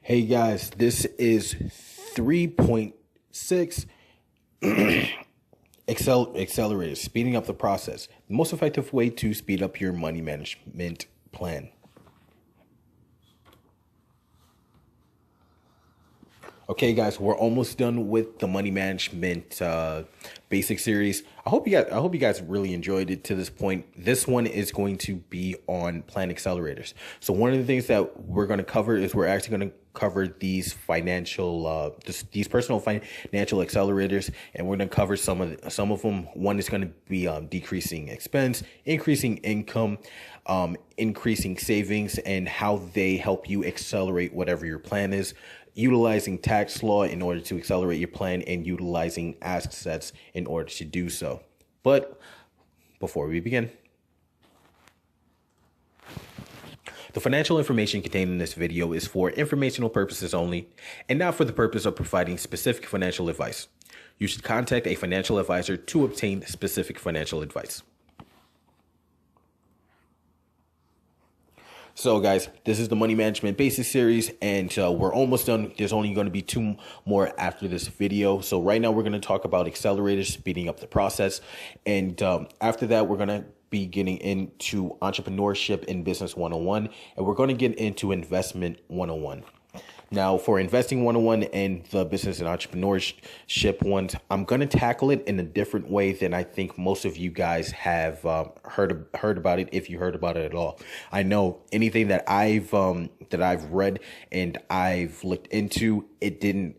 Hey guys, this is 3.6 Accelerators, speeding up the process. The most effective way to speed up your money management plan. Okay, guys, we're almost done with the money management basic series. I hope you guys really enjoyed it to this point. This one is going to be on plan accelerators. So one of the things that we're going to cover is we're actually going to cover these these personal financial accelerators, and we're going to cover some of them. One is going to be decreasing expense, increasing income, increasing savings, and how they help you accelerate whatever your plan is, utilizing tax law in order to accelerate your plan, and utilizing assets in order to do so. But before we begin, the financial information contained in this video is for informational purposes only and not for the purpose of providing specific financial advice. You should contact a financial advisor to obtain specific financial advice. So guys, this is the money management basics series, and we're almost done. There's only going to be two more after this video. So right now we're going to talk about accelerators, speeding up the process. And after that, we're going to be getting into entrepreneurship and business 101, and we're going to get into investment 101. Now, for investing 101 and the business and entrepreneurship ones, I'm going to tackle it in a different way than I think most of you guys have heard about it, if you heard about it at all. I know anything that I've read and I've looked into, it didn't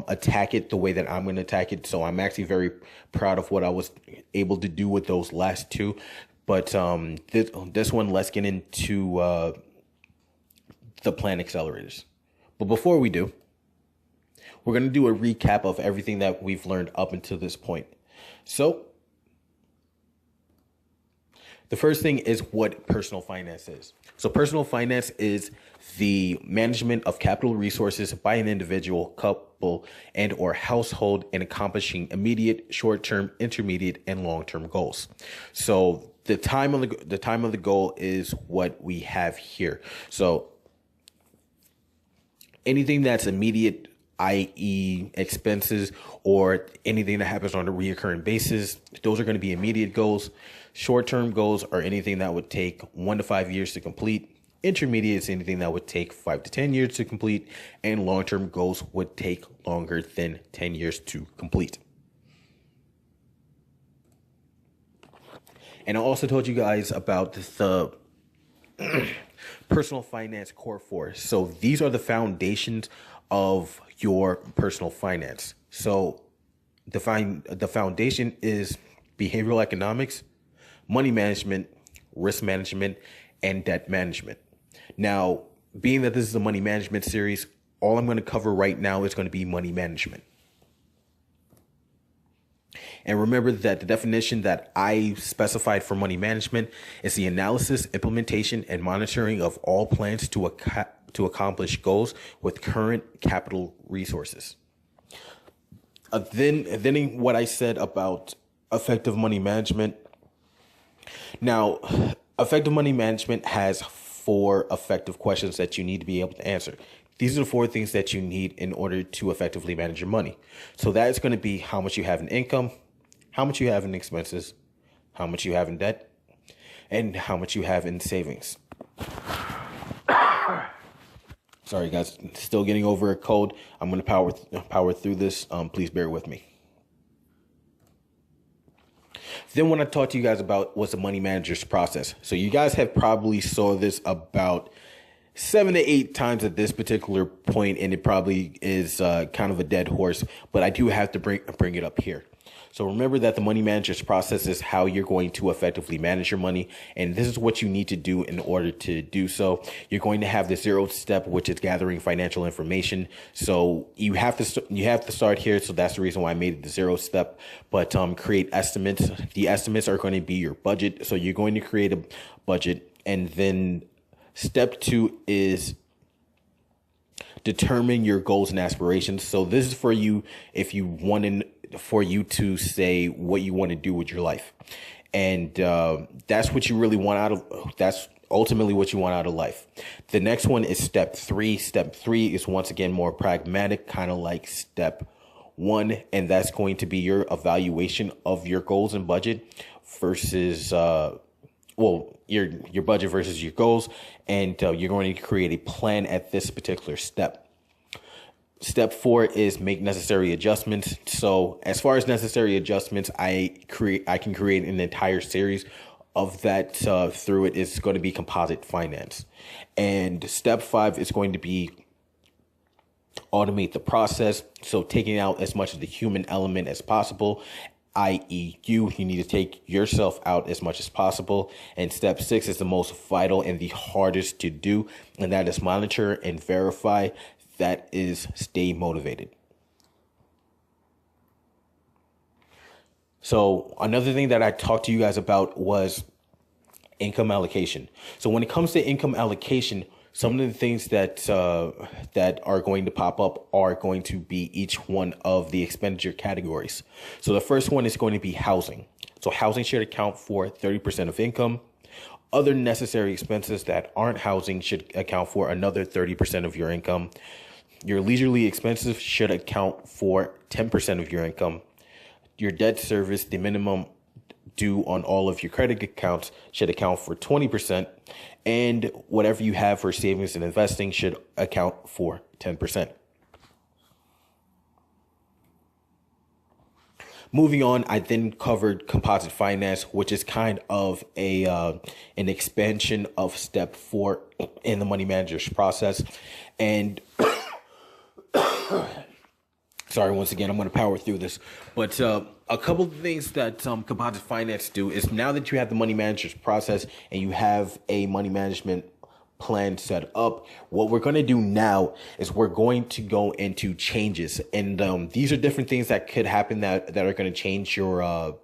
attack it the way that I'm going to attack it. So I'm actually very proud of what I was able to do with those last two. But this one, let's get into the plan accelerators. But before we do, we're going to do a recap of everything that we've learned up until this point. So the first thing is what personal finance is. So personal finance is the management of capital resources by an individual, couple, and or household in accomplishing immediate, short-term, intermediate, and long-term goals. So the time of the goal is what we have here. So anything that's immediate, i.e. expenses, or anything that happens on a recurring basis, those are going to be immediate goals. Short-term goals are anything that would take 1 to 5 years to complete. Intermediate is anything that would take 5 to 10 years to complete. And long-term goals would take longer than 10 years to complete. And I also told you guys about the personal finance core 4. So these are the foundations of your personal finance. So the foundation is behavioral economics, money management, risk management, and debt management. Now, being that this is a money management series, all I'm going to cover right now is going to be money management. And remember that the definition that I specified for money management is the analysis, implementation, and monitoring of all plans to accomplish goals with current capital resources. Then what I said about effective money management. Now, effective money management has 4 effective questions that you need to be able to answer. These are the 4 things that you need in order to effectively manage your money. So that is going to be how much you have in income, how much you have in expenses, how much you have in debt, and how much you have in savings. Sorry, guys, still getting over a cold. I'm going to power through this. Please bear with me. Then what I talked to you guys about was the money manager's process. So you guys have probably saw this about 7 to 8 times at this particular point, and it probably is kind of a dead horse, but I do have to bring it up here. So remember that the money manager's process is how you're going to effectively manage your money, and this is what you need to do in order to do so. You're going to have the 0th step, which is gathering financial information. So you have to start here. So that's the reason why I made it the 0th step. But create estimates. The estimates are going to be your budget. So you're going to create a budget, and then step 2 is determine your goals and aspirations. So this is for you if you want for you to say what you want to do with your life. And that's what you really want out of, that's ultimately what you want out of life. The next one is step 3. Step 3 is once again more pragmatic, kind of like step 1, and that's going to be your evaluation of your goals and budget versus your budget versus your goals, and you're going to create a plan at this particular step. Step 4 is make necessary adjustments. So as far as necessary adjustments, I can create an entire series of that. Through it is going to be composite finance. And step 5 is going to be automate the process. So taking out as much of the human element as possible, i.e. you need to take yourself out as much as possible. And step 6 is the most vital and the hardest to do, and that is monitor and verify. That is stay motivated. So another thing that I talked to you guys about was income allocation. So when it comes to income allocation, some of the things that are going to pop up are going to be each one of the expenditure categories. So the first one is going to be housing. So housing should account for 30% of income. Other necessary expenses that aren't housing should account for another 30% of your income. Your leisurely expenses should account for 10% of your income. Your debt service, the minimum due on all of your credit accounts, should account for 20%. And whatever you have for savings and investing should account for 10%. Moving on, I then covered composite finance, which is kind of an expansion of step 4 in the money manager's process. And sorry, once again, I'm going to power through this. But a couple of things that composite finance do is, now that you have the money manager's process and you have a money management plan set up, what we're going to do now is we're going to go into changes. And these are different things that could happen that are going to change your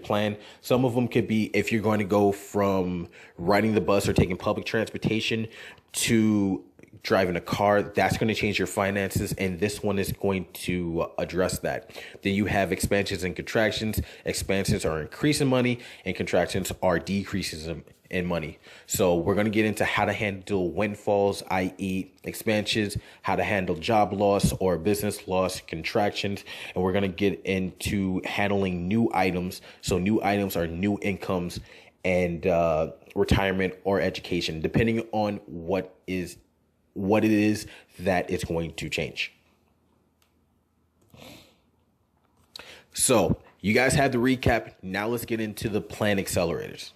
plan. Some of them could be if you're going to go from riding the bus or taking public transportation to driving a car. That's going to change your finances, and this one is going to address that. Then you have expansions and contractions. Expansions are increasing money, and contractions are decreases in money. So we're going to get into how to handle windfalls, i.e. expansions, how to handle job loss or business loss, contractions, and we're going to get into handling new items. So new items are new incomes and retirement or education, depending on what it is that it's going to change. So you guys had the recap. Now let's get into the plan accelerators.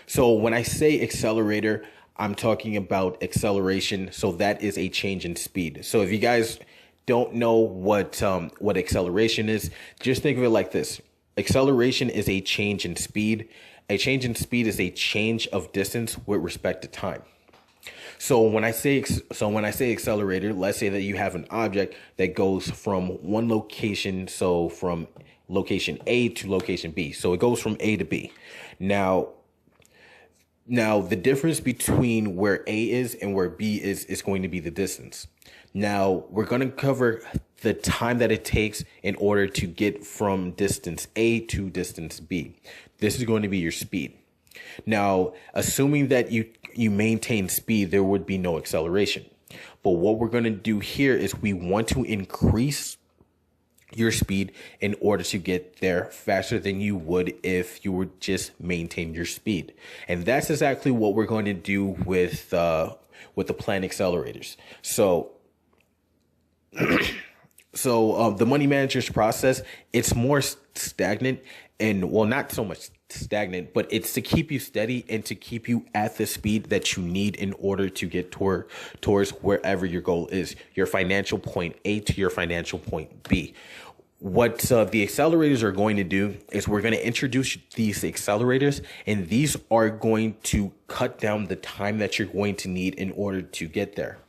So when I say accelerator, I'm talking about acceleration. So that is a change in speed. So if you guys don't know what acceleration is, just think of it like this. Acceleration is a change in speed. A change in speed is a change of distance with respect to time. So when I say accelerator, let's say that you have an object that goes from one location, so from location A to location B. So it goes from A to B. Now the difference between where A is and where B is going to be the distance. Now we're going to cover the time that it takes in order to get from distance A to distance B. This is going to be your speed. Now, assuming that you maintain speed, there would be no acceleration. But what we're going to do here is we want to increase your speed in order to get there faster than you would if you would just maintain your speed. And that's exactly what we're going to do with the plan accelerators. So the money manager's process, it's more stagnant, and well, not so much stagnant, but it's to keep you steady and to keep you at the speed that you need in order to get towards wherever your goal is, your financial point A to your financial point B. What the accelerators are going to do is we're going to introduce these accelerators, and these are going to cut down the time that you're going to need in order to get there.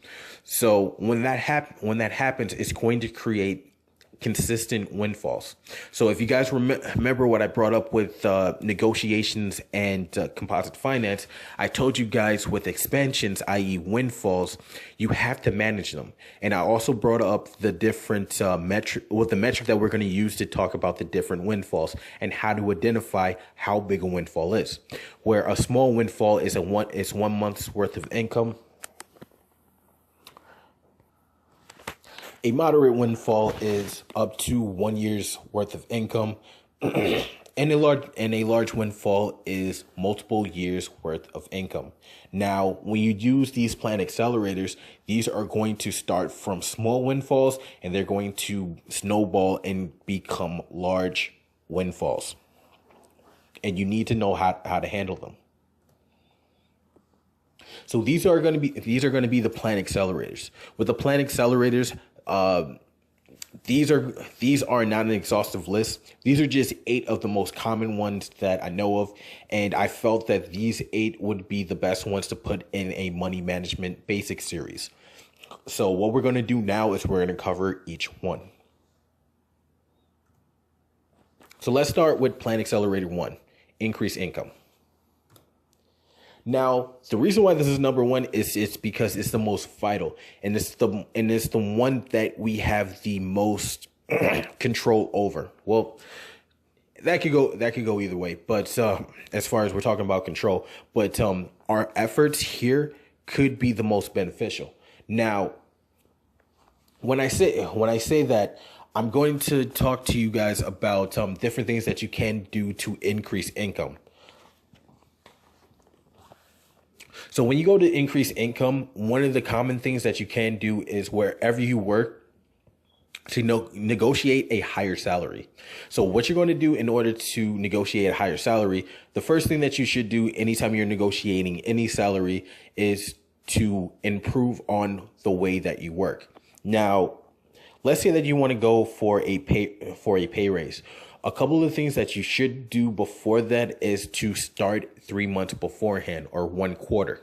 So when that happens, it's going to create consistent windfalls. So if you guys remember what I brought up with negotiations and composite finance, I told you guys with expansions, i.e. windfalls, you have to manage them. And I also brought up the different the metric that we're going to use to talk about the different windfalls and how to identify how big a windfall is. Where a small windfall is one month's worth of income. A moderate windfall is up to 1 year's worth of income, and a large windfall is multiple years worth of income. Now, when you use these plan accelerators, these are going to start from small windfalls, and they're going to snowball and become large windfalls. And you need to know how to handle them. So these are going to be the plan accelerators. With the plan accelerators, these are not an exhaustive list. These are just 8 of the most common ones that I know of, and I felt that these 8 would be the best ones to put in a money management basic series. So what we're going to do now is we're going to cover each one. So let's start with plan accelerator 1, increase income. Now, the reason why this is number 1 is it's because it's the most vital, and it's the one that we have the most control over. Well, that could go either way, but as far as we're talking about control, but our efforts here could be the most beneficial. Now, when I say that, I'm going to talk to you guys about different things that you can do to increase income. So when you go to increase income, one of the common things that you can do is wherever you work to negotiate a higher salary. So what you're going to do in order to negotiate a higher salary, the first thing that you should do anytime you're negotiating any salary is to improve on the way that you work. Now, let's say that you want to go for a pay raise. A couple of things that you should do before that is to start 3 months beforehand or 1 quarter.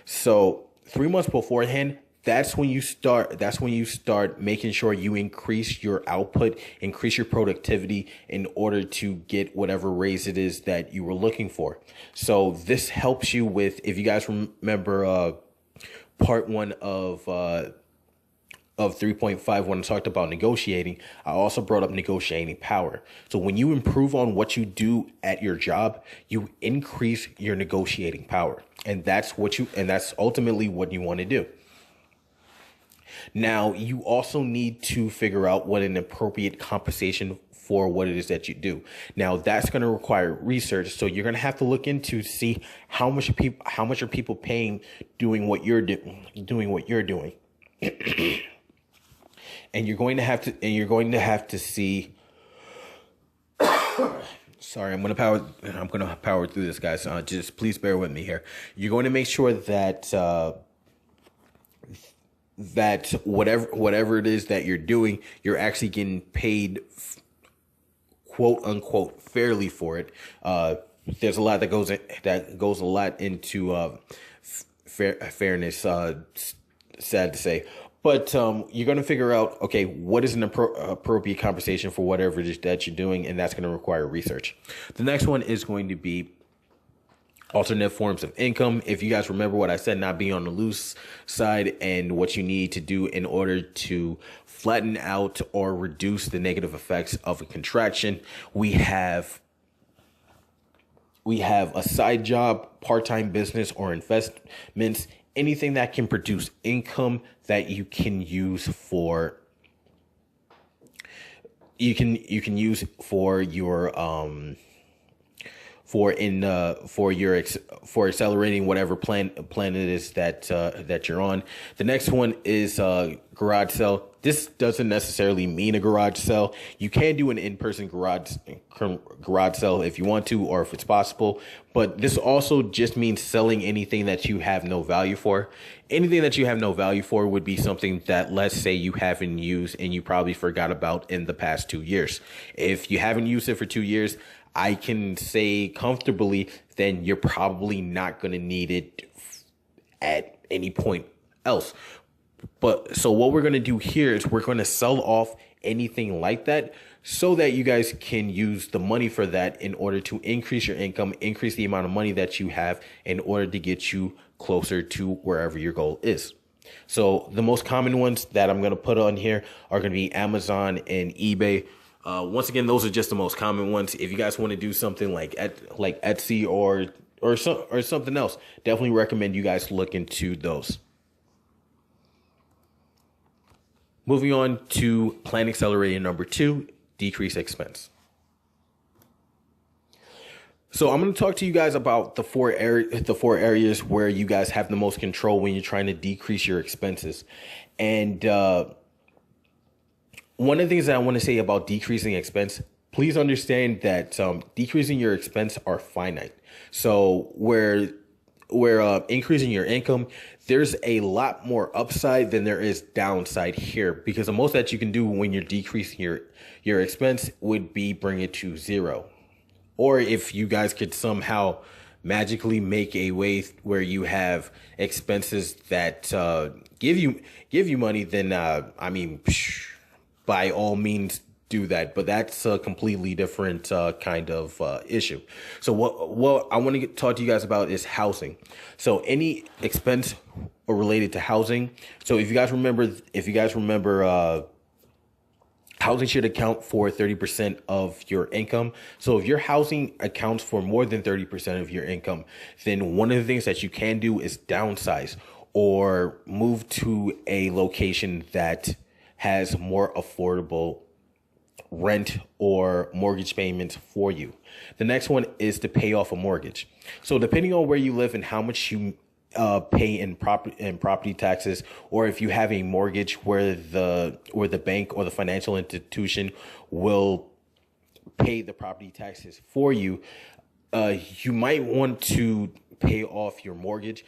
So 3 months beforehand, that's when you start making sure you increase your output, increase your productivity in order to get whatever raise it is that you were looking for. So this helps you with, if you guys remember part 1 of 3.5 when I talked about negotiating, I also brought up negotiating power. So when you improve on what you do at your job, you increase your negotiating power. And that's ultimately what you want to do. Now, you also need to figure out what an appropriate compensation for what it is that you do. Now, that's going to require research. So you're going to have to look into see how much are people paying doing what you're doing. And you're going to have to see. Sorry, I'm going to power through this, guys. Just please bear with me here. You're going to make sure that that whatever it is that you're doing, you're actually getting paid, quote unquote, fairly for it. There's a lot that goes a lot into fairness. Sad to say. But you're going to figure out, okay, what is an appropriate compensation for whatever it is that you're doing, and that's going to require research. The next one is going to be alternate forms of income. If you guys remember what I said, not being on the loose side, and what you need to do in order to flatten out or reduce the negative effects of a contraction, we have a side job, part-time business, or investments. Anything that can produce income that you can use for for accelerating whatever plan it is that you're on. The next one is garage sale. This doesn't necessarily mean a garage sale. You can do an in-person garage sale if you want to, or if it's possible. But this also just means selling anything that you have no value for. Anything that you have no value for would be something that, let's say, you haven't used and you probably forgot about in the past 2 years. If you haven't used it for 2 years, I can say comfortably, then you're probably not going to need it at any point else. But so what we're going to do here is we're going to sell off anything like that, so that you guys can use the money for that in order to increase your income, increase the amount of money that you have in order to get you closer to wherever your goal is. So the most common ones that I'm going to put on here are going to be Amazon and eBay. Once again, those are just the most common ones. If you guys want to do something like Etsy or something else, definitely recommend you guys look into those. Moving on to plan accelerator number 2, decrease expense. So I'm going to talk to you guys about the four areas where you guys have the most control when you're trying to decrease your expenses. And one of the things that I want to say about decreasing expense, please understand that decreasing your expense are finite. So where increasing your income, there's a lot more upside than there is downside here, because the most that you can do when you're decreasing your expense would be bring it to zero. Or if you guys could somehow magically make a way where you have expenses that give you money, then by all means do that. But that's a completely different kind of issue. So what I want to talk to you guys about is housing. So any expense related to housing. So if you guys remember, housing should account for 30% of your income. So if your housing accounts for more than 30% of your income, then one of the things that you can do is downsize or move to a location that has more affordable rent or mortgage payments for you. The next one is to pay off a mortgage. So depending on where you live and how much you pay in property taxes, or if you have a mortgage where the bank or the financial institution will pay the property taxes for you, you might want to pay off your mortgage,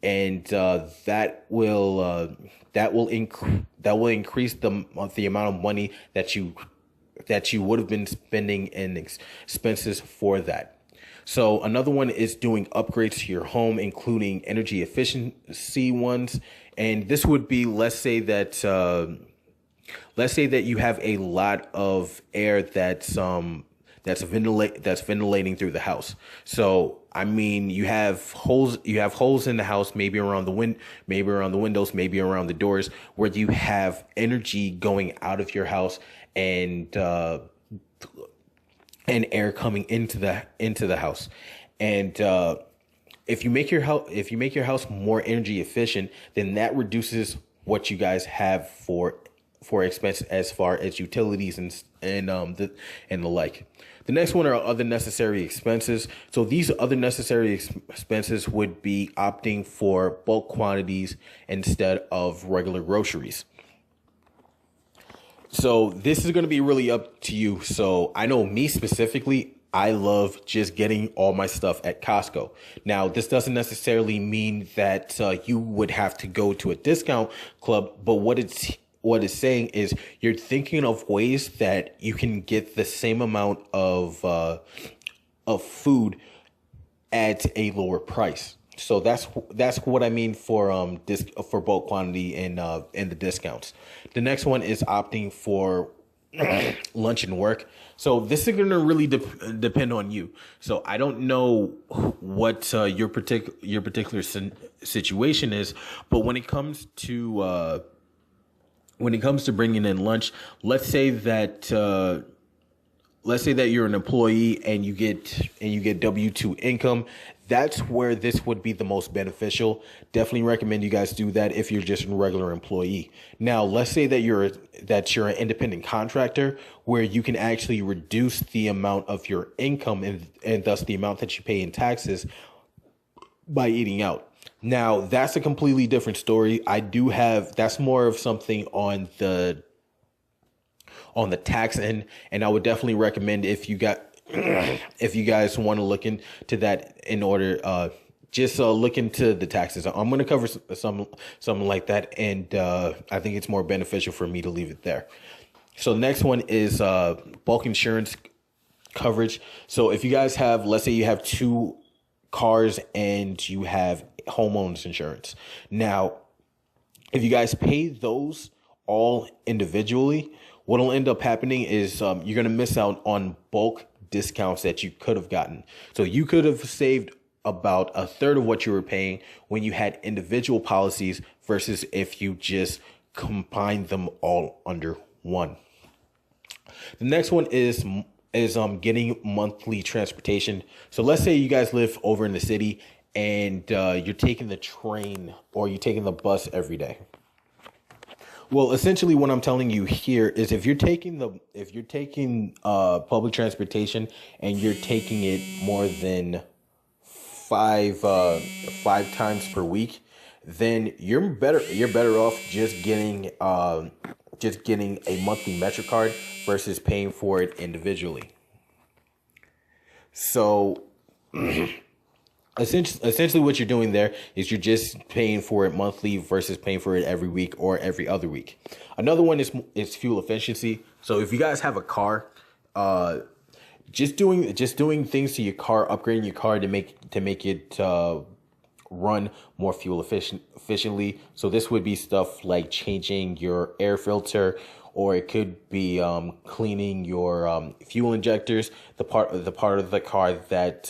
and that will increase the amount of money that you would have been spending in expenses for that. So another one is doing upgrades to your home, including energy efficiency ones. And this would be, let's say that you have a lot of air that's ventilating through the house. So I mean, you have holes in the house, maybe around the windows, maybe around the doors, where you have energy going out of your house and air coming into the house. And if you make your house more energy efficient, then that reduces what you guys have for expense as far as utilities and the like. The next one are other necessary expenses. So these other necessary expenses would be opting for bulk quantities instead of regular groceries. So this is going to be really up to you. So I know me specifically, I love just getting all my stuff at Costco. Now, this doesn't necessarily mean that you would have to go to a discount club, but what it's saying is you're thinking of ways that you can get the same amount of food at a lower price. So that's what I mean for bulk quantity and the discounts. The next one is opting for lunch and work. So this is going to really depend on you. So I don't know what your particular situation is, but when it comes to bringing in lunch, let's say that you're an employee and you get W-2 income. That's where this would be the most beneficial. Definitely recommend you guys do that if you're just a regular employee. Now, let's say that you're an independent contractor, where you can actually reduce the amount of your income and thus the amount that you pay in taxes by eating out. Now, that's a completely different story. That's more of something on the tax end, and I would definitely recommend if you guys want to look into that in order, just look into the taxes. I'm going to cover something like that, and I think it's more beneficial for me to leave it there. So the next one is bulk insurance coverage. So if you guys have, let's say you have 2 cars and you have homeowners insurance. Now, if you guys pay those all individually, what'll end up happening is you're going to miss out on bulk discounts that you could have gotten. So you could have saved about a third of what you were paying when you had individual policies versus if you just combined them all under one. The next one is getting monthly transportation. So let's say you guys live over in the city and you're taking the train or you're taking the bus every day. Well, essentially what I'm telling you here is if you're taking public transportation and you're taking it more than five times per week, then you're better off just getting a monthly Metro card versus paying for it individually. So essentially what you're doing there is you're just paying for it monthly versus paying for it every week or every other week. Another one is fuel efficiency. So if you guys have a car, just doing things to your car, upgrading your car to make it run more fuel efficiently. So this would be stuff like changing your air filter, or it could be cleaning your fuel injectors, the part of the car that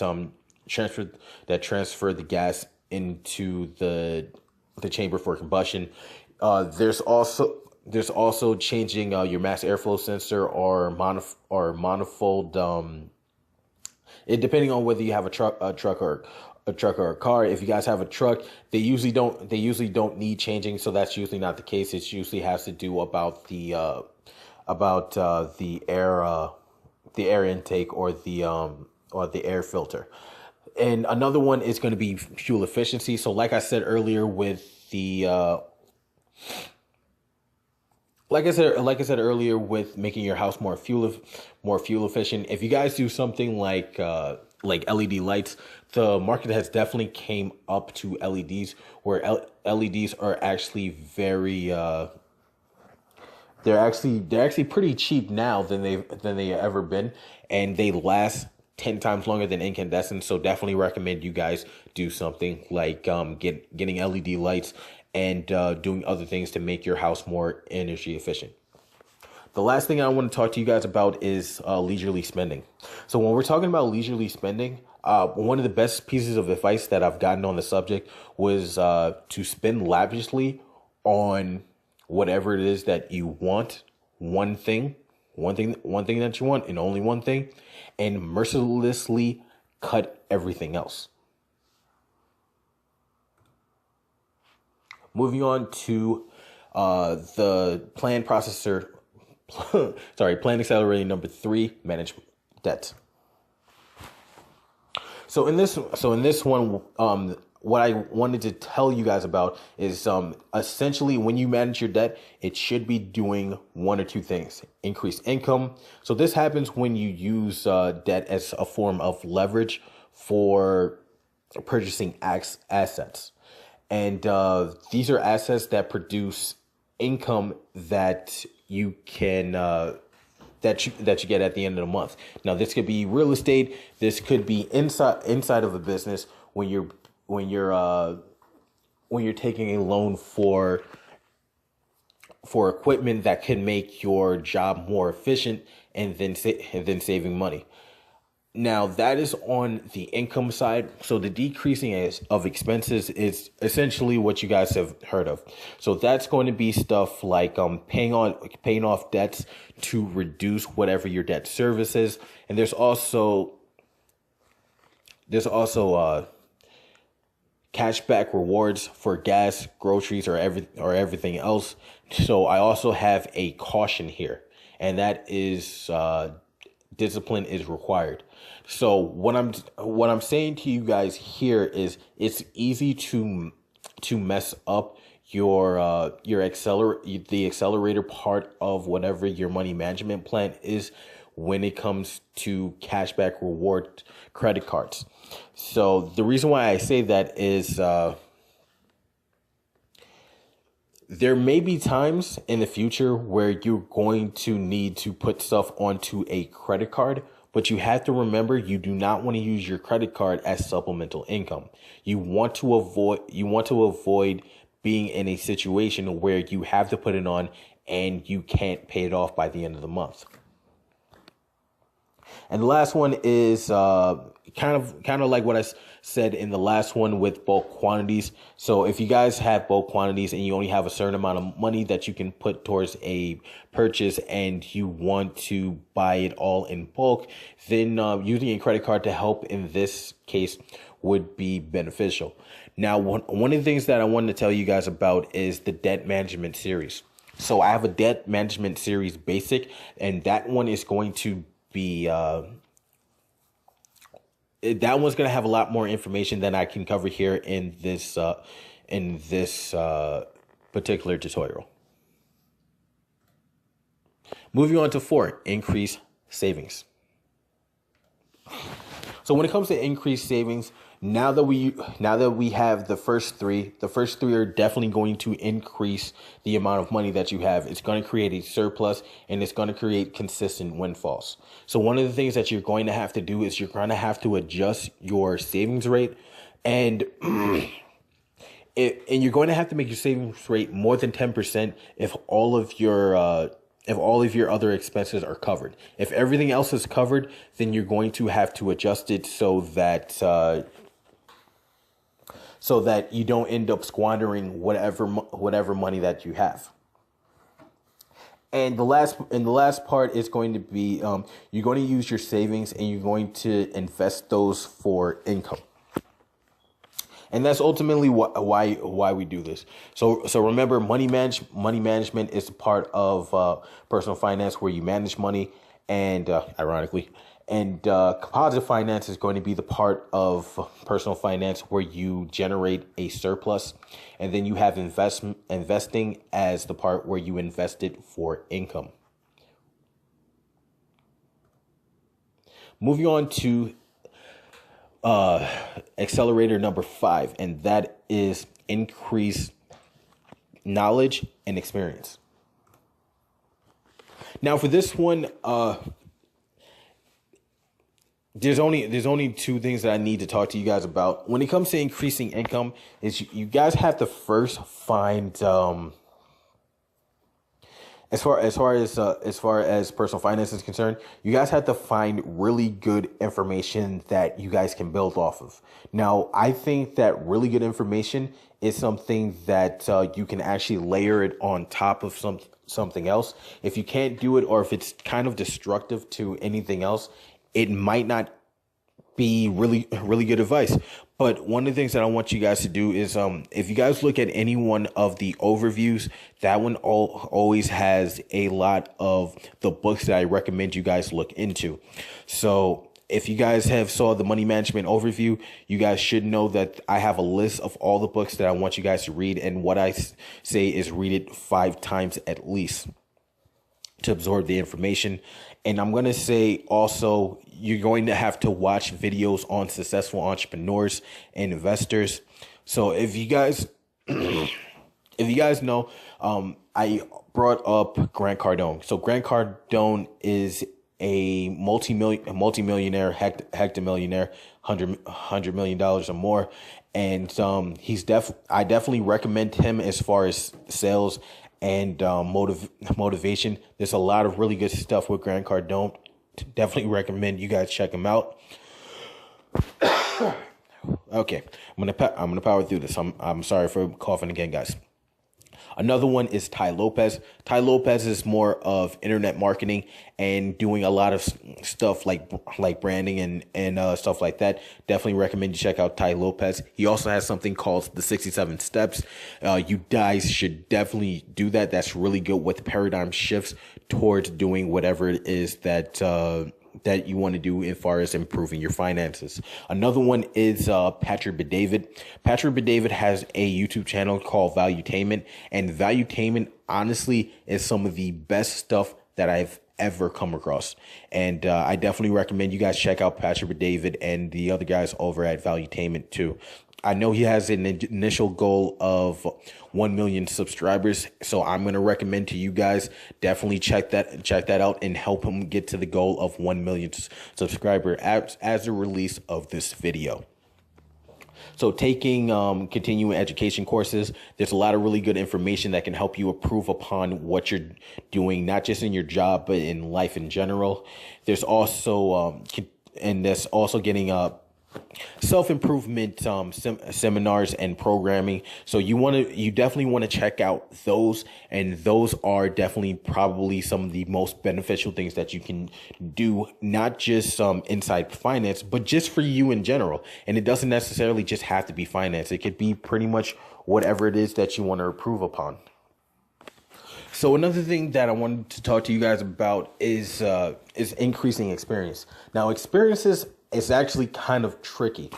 transfer the gas into the chamber for combustion. There's also changing your mass airflow sensor or manifold. It depending on whether you have a truck or a car. If you guys have a truck, they usually don't need changing, so that's usually not the case. It usually has to do about the air intake or the air filter. And another one is going to be fuel efficiency. So like I said earlier with making your house more fuel efficient, if you guys do something like LED lights, the market has definitely came up to LEDs, where LEDs are actually very they're actually pretty cheap now than they ever been, and they last 10 times longer than incandescent. So definitely recommend you guys do something like getting LED lights and doing other things to make your house more energy efficient. The last thing I want to talk to you guys about is leisurely spending. So when we're talking about leisurely spending, one of the best pieces of advice that I've gotten on the subject was to spend lavishly on whatever it is that you want. One thing that you want, and only one thing, and mercilessly cut everything else. Moving on to the plan accelerator number 3, manage debt. So in this one, what I wanted to tell you guys about is essentially when you manage your debt, it should be doing one or two things. Increase income. So this happens when you use debt as a form of leverage for purchasing assets. And these are assets that produce income that you can that you get at the end of the month. Now, this could be real estate. This could be inside of a business when you're taking a loan for equipment that can make your job more efficient and then saving money. Now, that is on the income side. So the decreasing of expenses is essentially what you guys have heard of. So that's going to be stuff like paying off debts to reduce whatever your debt service is. And there's also cashback rewards for gas, groceries, or everything else. So I also have a caution here, and that is discipline is required. So what I'm saying to you guys here is it's easy to mess up the accelerator part of whatever your money management plan is when it comes to cashback reward credit cards. So the reason why I say that is there may be times in the future where you're going to need to put stuff onto a credit card, but you have to remember you do not want to use your credit card as supplemental income. You want to avoid being in a situation where you have to put it on and you can't pay it off by the end of the month. And the last one is kind of like what I said in the last one with bulk quantities. So if you guys have bulk quantities and you only have a certain amount of money that you can put towards a purchase and you want to buy it all in bulk, then using a credit card to help in this case would be beneficial. Now, one of the things that I wanted to tell you guys about is the debt management series. So I have a debt management series basic, and that one is going to be that one's going to have a lot more information than I can cover here in this particular tutorial. Moving on to 4, increase savings. So when it comes to increased savings, now that we have the first three are definitely going to increase the amount of money that you have. It's going to create a surplus, and it's going to create consistent windfalls. So one of the things that you're going to have to do is you're going to have to adjust your savings rate, and you're going to have to make your savings rate more than 10% if all of your other expenses are covered. If everything else is covered, then you're going to have to adjust it so that you don't end up squandering whatever money that you have. And the last part is going to be you're going to use your savings and you're going to invest those for income. And that's ultimately why we do this. So remember, money management is a part of personal finance where you manage money, and ironically, and composite finance is going to be the part of personal finance where you generate a surplus, and then you have investing as the part where you invest it for income. Moving on to accelerator number 5, and that is increase knowledge and experience. Now for this one, there's only 2 things that I need to talk to you guys about. When it comes to increasing income, is you guys have to first find as far as personal finance is concerned, you guys have to find really good information that you guys can build off of. Now, I think that really good information is something that you can actually layer it on top of something else. If you can't do it, or if it's kind of destructive to anything else, it might not be really good advice. But one of the things that I want you guys to do is if you guys look at any one of the overviews, that one always has a lot of the books that I recommend you guys look into. So if you guys have saw the money management overview, you guys should know that I have a list of all the books that I want you guys to read, and what I say is read it 5 times at least to absorb the information. And I'm going to say also, you're going to have to watch videos on successful entrepreneurs and investors. So if you guys know, I brought up Grant Cardone. So Grant Cardone is a multimillionaire, hectamillionaire, $100 million or more. And I definitely recommend him as far as sales and motivation. There's a lot of really good stuff with Grant Cardone. Definitely recommend you guys check him out. Okay, I'm gonna power through this. I'm sorry for coughing again, guys. Another one is Ty Lopez. Ty Lopez is more of internet marketing and doing a lot of stuff like branding and stuff like that. Definitely recommend you check out Ty Lopez. He also has something called the 67 Steps. You guys should definitely do that. That's really good with paradigm shifts towards doing whatever it is that you want to do as far as improving your finances. Another one is Patrick Bet-David. Patrick Bet-David has a YouTube channel called Valuetainment, and Valuetainment honestly is some of the best stuff that I've ever come across. And I definitely recommend you guys check out Patrick Bet-David and the other guys over at Valuetainment too. I know he has an initial goal of 1 million subscribers, so I'm going to recommend to you guys definitely check that out and help him get to the goal of 1 million subscriber as the release of this video. So taking continuing education courses, there's a lot of really good information that can help you improve upon what you're doing, not just in your job, but in life in general. There's also, and that's also getting self-improvement seminars and programming. So you definitely want to check out those, and those are definitely probably some of the most beneficial things that you can do, not just inside finance, but just for you in general. And it doesn't necessarily just have to be finance. It could be pretty much whatever it is that you want to improve upon. So another thing that I wanted to talk to you guys about is increasing experience. Now, experiences is actually kind of tricky.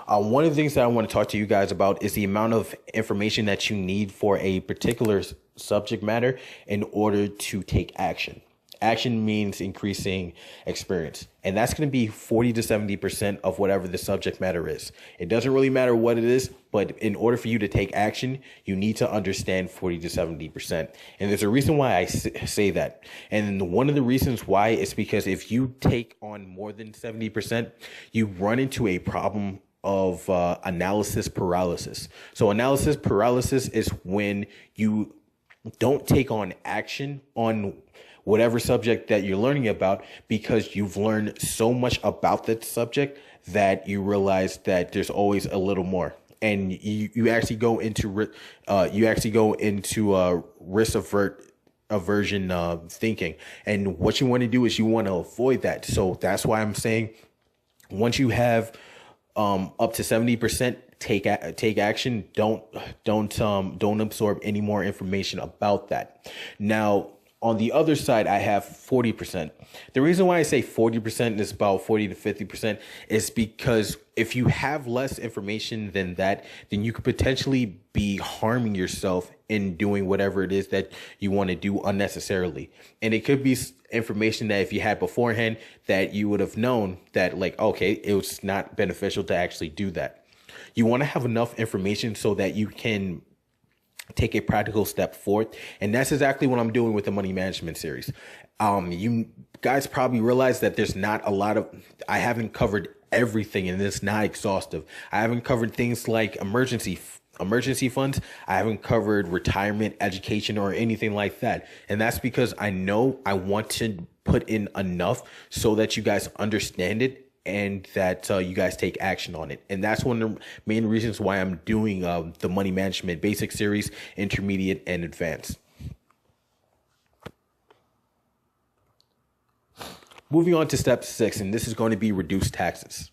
One of the things that I want to talk to you guys about is the amount of information that you need for a particular subject matter in order to take action. Action means increasing experience, and that's going to be 40 to 70% of whatever the subject matter is. It doesn't really matter what it is, but in order for you to take action, you need to understand 40 to 70%. And there's a reason why I say that. And one of the reasons why is because if you take on more than 70%, you run into a problem of analysis paralysis. So analysis paralysis is when you don't take on action on whatever subject that you're learning about, because you've learned so much about that subject that you realize that there's always a little more, and you actually go into risk aversion thinking. And what you want to do is you want to avoid that. So that's why I'm saying once you have up to 70%, take action. Don't absorb any more information about that. Now, on the other side, I have 40%. The reason why I say 40% is about 40 to 50% is because if you have less information than that, then you could potentially be harming yourself in doing whatever it is that you want to do unnecessarily. And it could be information that if you had beforehand that you would have known that, like, okay, it was not beneficial to actually do that. You want to have enough information so that you can take a practical step forward. And that's exactly what I'm doing with the money management series. You guys probably realize that there's not a lot of, I haven't covered everything, and it's not exhaustive. I haven't covered things like emergency funds. I haven't covered retirement, education, or anything like that. And that's because I know I want to put in enough so that you guys understand it and that you guys take action on it. And that's one of the main reasons why I'm doing the money management basic series, intermediate, and advanced. Moving on to step 6, and this is going to be reduce taxes.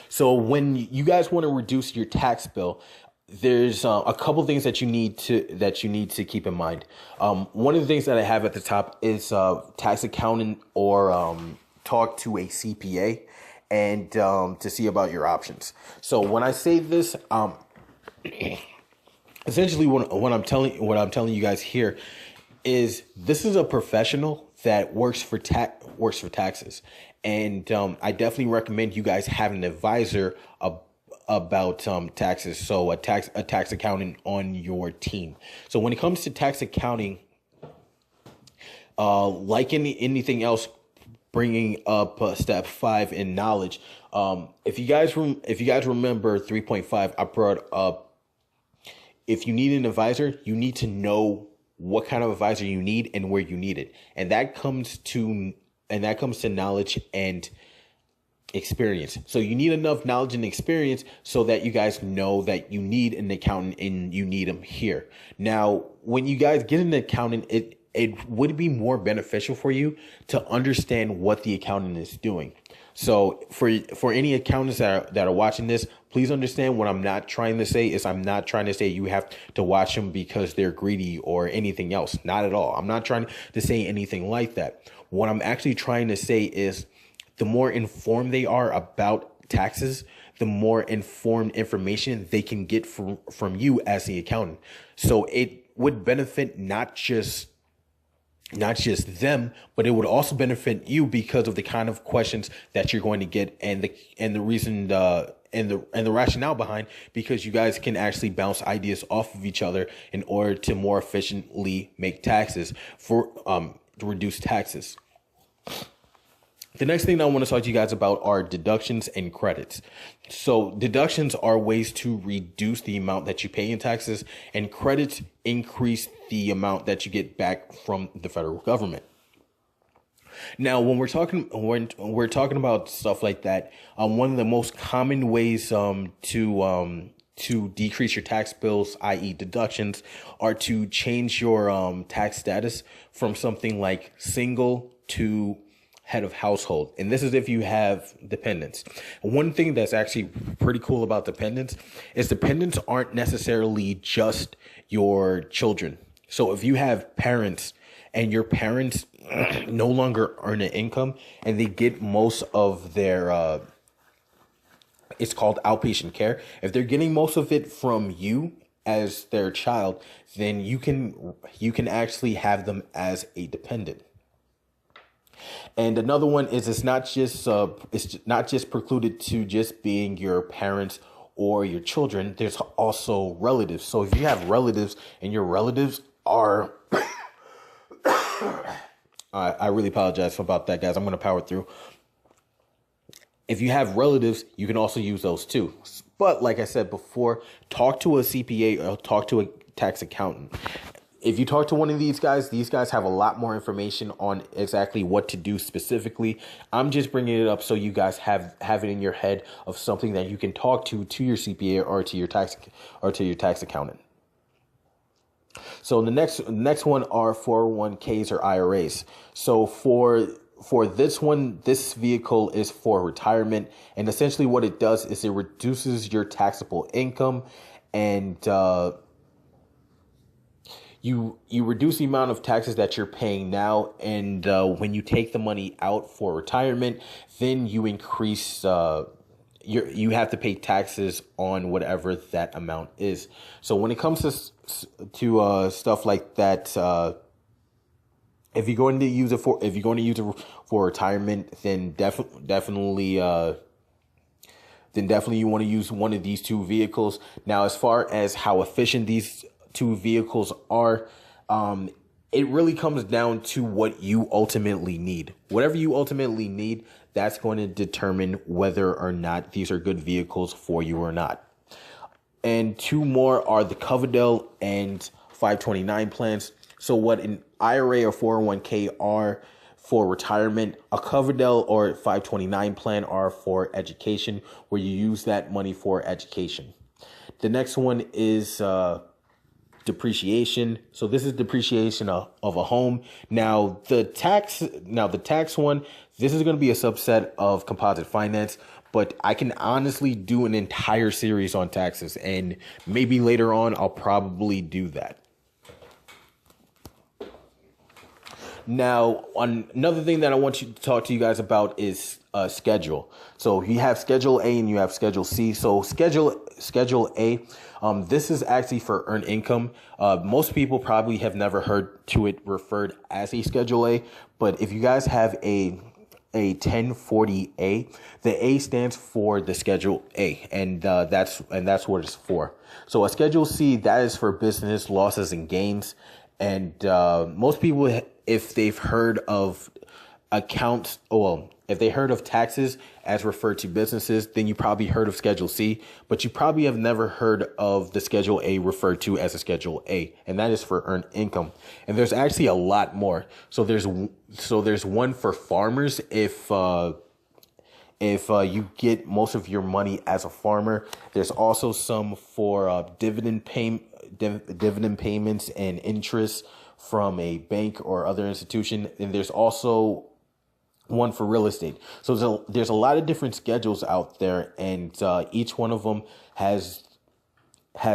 So when you guys want to reduce your tax bill, there's a couple things that you need to keep in mind. One of the things that I have at the top is tax accountant or talk to a CPA and to see about your options. So when I say this, essentially what I'm telling you guys here is this is a professional that works for taxes, and I definitely recommend you guys have an advisor about taxes. So a tax accountant on your team. So when it comes to tax accounting, like anything else, bringing up step 5 in knowledge. If you guys remember 3.5, I brought up, if you need an advisor, you need to know what kind of advisor you need and where you need it. And that comes to knowledge and experience. So you need enough knowledge and experience so that you guys know that you need an accountant and you need them here. Now, when you guys get an accountant, it would be more beneficial for you to understand what the accountant is doing. So for any accountants that are watching this, please understand what I'm not trying to say is I'm not trying to say you have to watch them because they're greedy or anything else. Not at all. I'm not trying to say anything like that. What I'm actually trying to say is the more informed they are about taxes, the more informed information they can get from you as the accountant. So it would benefit not just them, but it would also benefit you because of the kind of questions that you're going to get and the reason and the rationale behind, because you guys can actually bounce ideas off of each other in order to more efficiently make taxes to reduce taxes. The next thing I want to talk to you guys about are deductions and credits. So deductions are ways to reduce the amount that you pay in taxes, and credits increase the amount that you get back from the federal government. Now, when we're talking about stuff like that, one of the most common ways to decrease your tax bills, i.e., deductions, are to change your tax status from something like single to head of household. And this is if you have dependents. One thing that's actually pretty cool about dependents is dependents aren't necessarily just your children. So if you have parents and your parents no longer earn an income and they get most of their it's called outpatient care. If they're getting most of it from you as their child, then you can actually have them as a dependent. And another one is it's not just precluded to just being your parents or your children. There's also relatives. So if you have relatives and your relatives are I really apologize about that, guys. I'm going to power through. If you have relatives, you can also use those too. But like I said before, talk to a CPA or talk to a tax accountant. If you talk to one of these guys have a lot more information on exactly what to do specifically. I'm just bringing it up so you guys have it in your head of something that you can talk to your CPA or to your tax accountant. So the next one are 401ks or IRAs. So for this one, this vehicle is for retirement, and essentially what it does is it reduces your taxable income, and you reduce the amount of taxes that you're paying now, and when you take the money out for retirement, then you increase you have to pay taxes on whatever that amount is. So when it comes to stuff like that, if you're going to use it for retirement, then definitely you want to use one of these two vehicles. Now, as far as how efficient these two vehicles are, it really comes down to what you ultimately need. Whatever you ultimately need, that's going to determine whether or not these are good vehicles for you or not. And two more are the Coverdell and 529 plans. So what an IRA or 401k are for retirement, a Coverdell or 529 plan are for education, where you use that money for education. The next one is depreciation. So this is depreciation of a home. Now the tax one, this is going to be a subset of composite finance, but I can honestly do an entire series on taxes, and maybe later on I'll probably do that. Now, another thing that I want to talk to you guys about is schedule. So you have Schedule A and you have Schedule C. So Schedule A, this is actually for earned income. Most people probably have never heard to it referred as a Schedule A, but if you guys have a 1040A, the A stands for the Schedule A, and that's what it's for. So a Schedule C, that is for business losses and gains, and most people, if they've heard of if they heard of taxes as referred to businesses, then you probably heard of Schedule C, but you probably have never heard of the Schedule A referred to as a Schedule A, and that is for earned income. And there's actually a lot more. So there's one for farmers if you get most of your money as a farmer. There's also some for dividend payments and interest from a bank or other institution, and there's also one for real estate. So there's a lot of different schedules out there, and each one of them has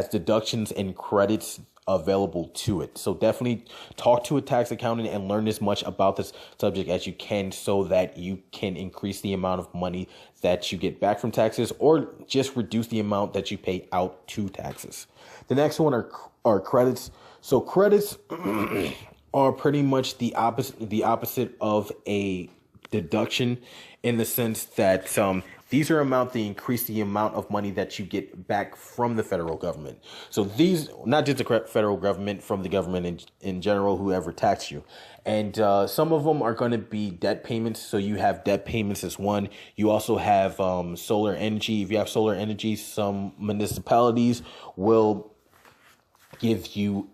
deductions and credits available to it. So definitely talk to a tax accountant and learn as much about this subject as you can, so that you can increase the amount of money that you get back from taxes, or just reduce the amount that you pay out to taxes. The next one are credits. So credits are pretty much the opposite of a deduction in the sense that these are amount to increase the amount of money that you get back from the federal government. So these, not just the federal government, from the government in general, whoever taxed you. And some of them are going to be debt payments. So you have debt payments as one. You also have solar energy. If you have solar energy, some municipalities will give you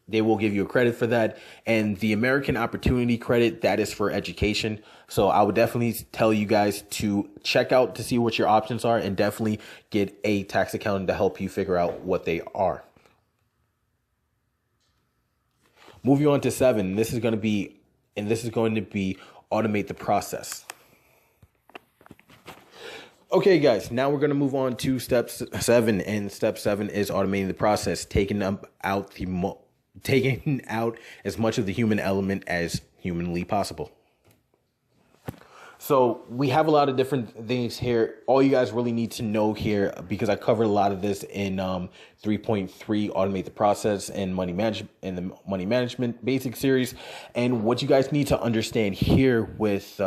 they will give you a credit for that. And the American Opportunity Credit, that is for education. So I would definitely tell you guys to check out to see what your options are, and definitely get a tax accountant to help you figure out what they are. Moving on to 7, this is going to be automate the process. Okay, guys, now we're going to move on to step 7, and step 7 is automating the process, taking out as much of the human element as humanly possible. So we have a lot of different things here. All you guys really need to know here, because I covered a lot of this in 3.3, automate the process, and money management, in the money management basic series. And what you guys need to understand here with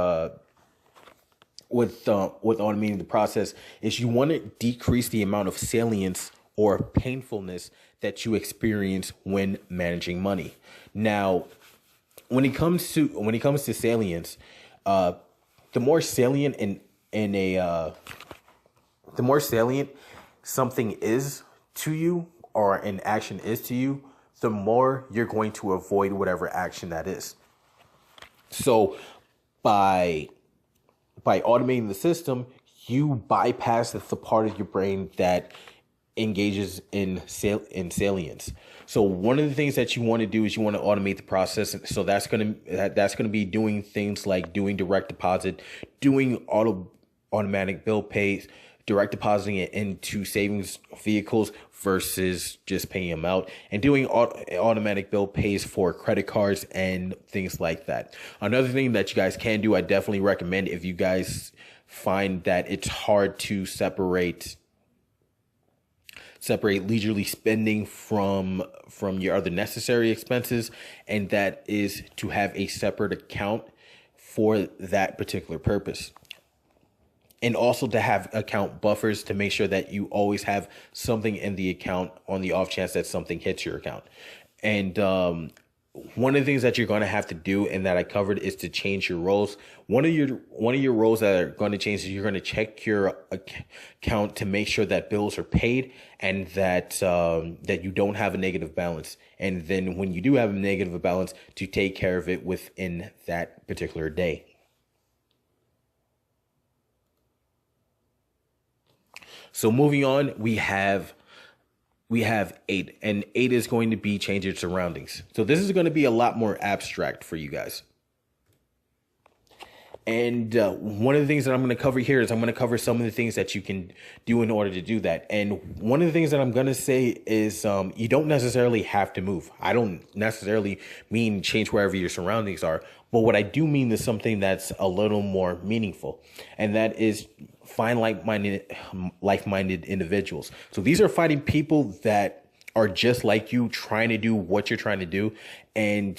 automating the process is you want to decrease the amount of salience or painfulness that you experience when managing money. Now, when it comes to salience, the more salient the more salient something is to you, or an action is to you, the more you're going to avoid whatever action that is. So by automating the system, you bypass the part of your brain that engages in salience. So one of the things that you want to do is you want to automate the process. So that's going to be doing things like doing direct deposit, doing automatic bill pays, direct depositing it into savings vehicles versus just paying them out, and doing automatic bill pays for credit cards and things like that. Another thing that you guys can do, I definitely recommend, if you guys find that it's hard to separate leisurely spending from your other necessary expenses, and that is to have a separate account for that particular purpose. And also to have account buffers to make sure that you always have something in the account on the off chance that something hits your account. And one of the things that you're going to have to do, and that I covered, is to change your roles. One of your roles that are going to change is you're going to check your account to make sure that bills are paid, and that you don't have a negative balance. And then when you do have a negative balance, to take care of it within that particular day. So moving on, we have 8, and 8 is going to be change your surroundings. So this is going to be a lot more abstract for you guys. And one of the things that I'm going to cover here is I'm going to cover some of the things that you can do in order to do that. And one of the things that I'm going to say is you don't necessarily have to move. I don't necessarily mean change wherever your surroundings are. But what I do mean is something that's a little more meaningful. And that is find like-minded individuals. So these are finding people that are just like you, trying to do what you're trying to do, and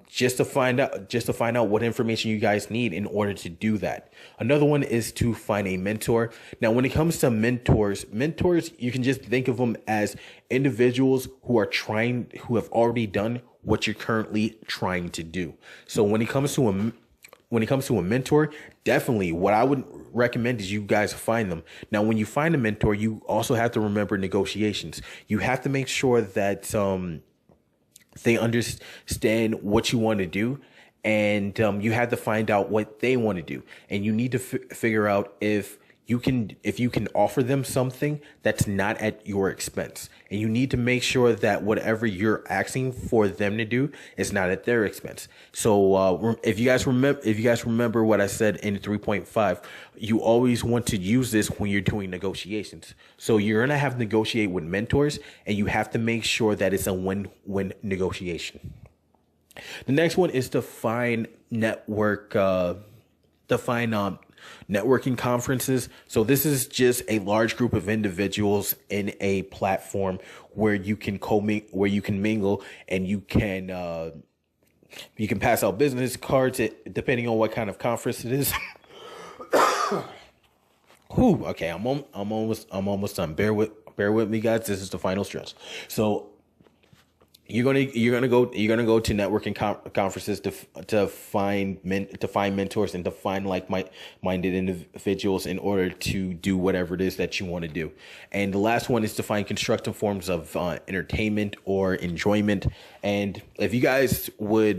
just to find out what information you guys need in order to do that. Another one is to find a mentor. Now, when it comes to mentors, you can just think of them as individuals who have already done what you're currently trying to do. So when it comes to a mentor, definitely what I would recommend is you guys find them. Now, when you find a mentor, you also have to remember negotiations. You have to make sure that they understand what you want to do, and you have to find out what they want to do. And you need to figure out if you can offer them something that's not at your expense. And you need to make sure that whatever you're asking for them to do is not at their expense. So if you guys remember what I said in 3.5, you always want to use this when you're doing negotiations. So you're going to have to negotiate with mentors, and you have to make sure that it's a win-win negotiation. The next one is to find networking conferences. So this is just a large group of individuals in a platform where you can mingle, and you can You can pass out business cards depending on what kind of conference it is. Whew, okay, I'm almost done. Bear with me, guys. This is the final stretch. So you're gonna go to networking conferences to find mentors and to find like-minded individuals in order to do whatever it is that you want to do. And the last one is to find constructive forms of entertainment or enjoyment. And if you guys would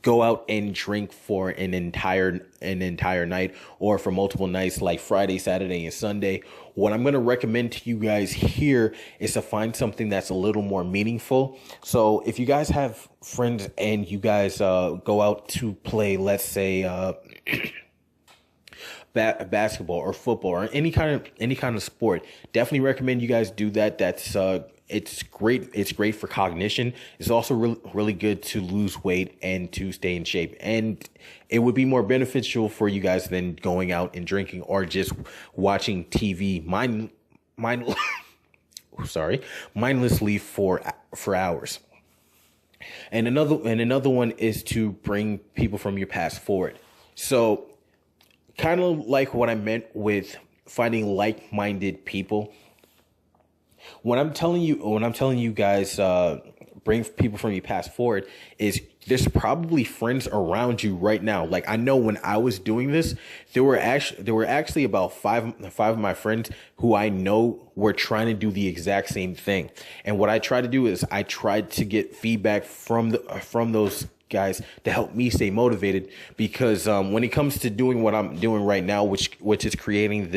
go out and drink for an entire night or for multiple nights like Friday, Saturday, and Sunday, what I'm going to recommend to you guys here is to find something that's a little more meaningful. So if you guys have friends and you guys go out to play, let's say basketball or football or any kind of sport, definitely recommend you guys do that. That's it's great. It's great for cognition. It's also really good to lose weight and to stay in shape. And it would be more beneficial for you guys than going out and drinking or just watching TV mindlessly for hours. And another one is to bring people from your past forward. So kind of like what I meant with finding like-minded people. When I'm telling you guys, bring people from your past forward, is there's probably friends around you right now. Like I know when I was doing this, there were actually about five of my friends who I know were trying to do the exact same thing. And what I tried to do is I tried to get feedback from those guys to help me stay motivated, because when it comes to doing what I'm doing right now, which is creating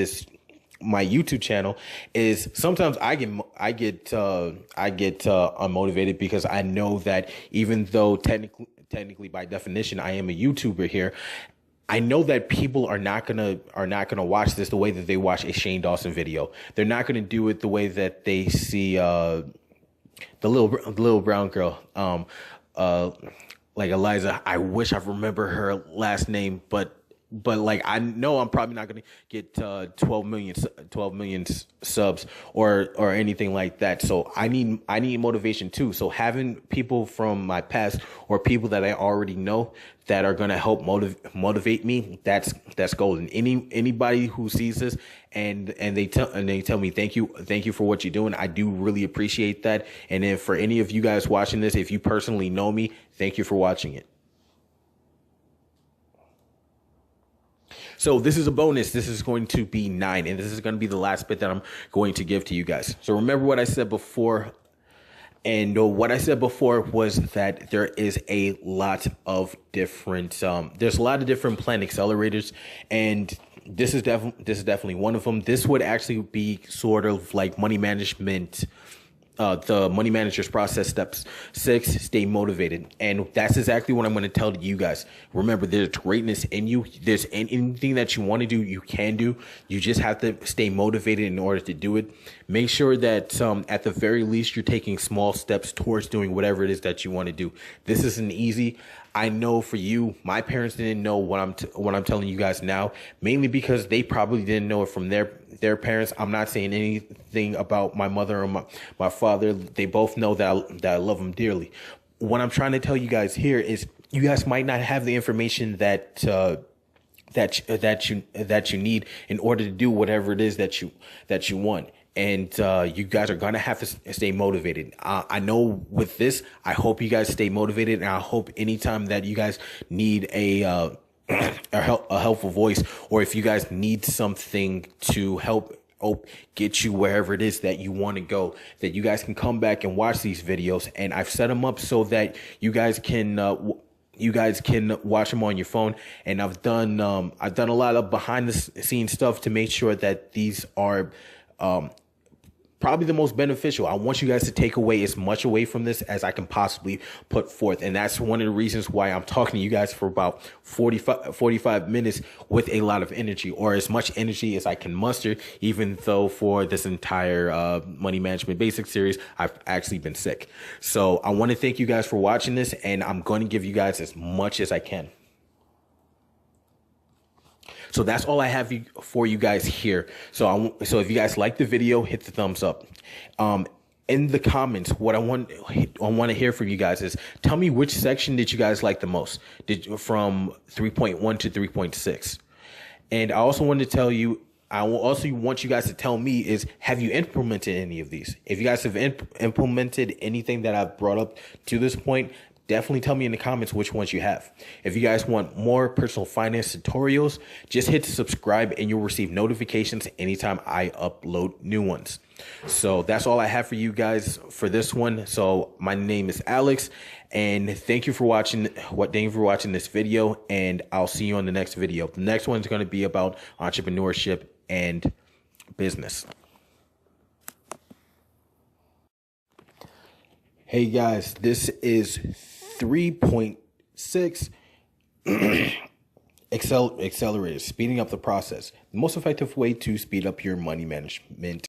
my YouTube channel, is sometimes I get unmotivated, because I know that even though technically by definition I am a YouTuber here, I know that people are not gonna watch this the way that they watch a Shane Dawson video. They're not gonna do it the way that they see the little brown girl, like Eliza. I wish I remember her last name, but like I know I'm probably not going to get 12 million subs or anything like that. So I need motivation too. So having people from my past or people that I already know that are going to help motivate me, that's golden. Anybody who sees this and they tell me thank you for what you're doing, I do really appreciate that. And then for any of you guys watching this, if you personally know me, thank you for watching it. So this is a bonus. This is going to be 9, and this is going to be the last bit that I'm going to give to you guys. So remember what I said before. And what I said before was that there is a lot of different, there's a lot of different plan accelerators, and this is definitely one of them. This would actually be sort of like money management. The money manager's process, steps 6, stay motivated. And that's exactly what I'm going to tell you guys. Remember, there's greatness in you. There's anything that you want to do, you can do. You just have to stay motivated in order to do it. Make sure that at the very least, you're taking small steps towards doing whatever it is that you want to do. This isn't easy. I know for you, my parents didn't know what I'm telling you guys now, mainly because they probably didn't know it from their parents. I'm not saying anything about my mother or my father. They both know that I love them dearly. What I'm trying to tell you guys here is you guys might not have the information that you need in order to do whatever it is that you want. And you guys are going to have to stay motivated. I know with this, I hope you guys stay motivated. And I hope anytime that you guys need a helpful voice, or if you guys need something to help get you wherever it is that you want to go, that you guys can come back and watch these videos. And I've set them up so that you guys can watch them on your phone. And I've done a lot of behind the scenes stuff to make sure that these are probably the most beneficial. I want you guys to take away as much away from this as I can possibly put forth. And that's one of the reasons why I'm talking to you guys for about 45 minutes with a lot of energy, or as much energy as I can muster, even though for this entire Money Management Basic series, I've actually been sick. So I want to thank you guys for watching this, and I'm going to give you guys as much as I can. So that's all I have for you guys here. So if you guys like the video, hit the thumbs up. in the comments, what I want to hear from you guys is, tell me which section did you guys like the most, from 3.1 to 3.6. And I also want to tell you, I will also want you guys to tell me is, have you implemented any of these? If you guys have implemented anything that I've brought up to this point, definitely tell me in the comments which ones you have. If you guys want more personal finance tutorials, just hit subscribe and you'll receive notifications anytime I upload new ones. So that's all I have for you guys for this one. So my name is Alex, and thank you for watching this video, and I'll see you on the next video. The next one is going to be about entrepreneurship and business. Hey guys, this is 3.6 Accelerators, speeding up the process. The most effective way to speed up your money management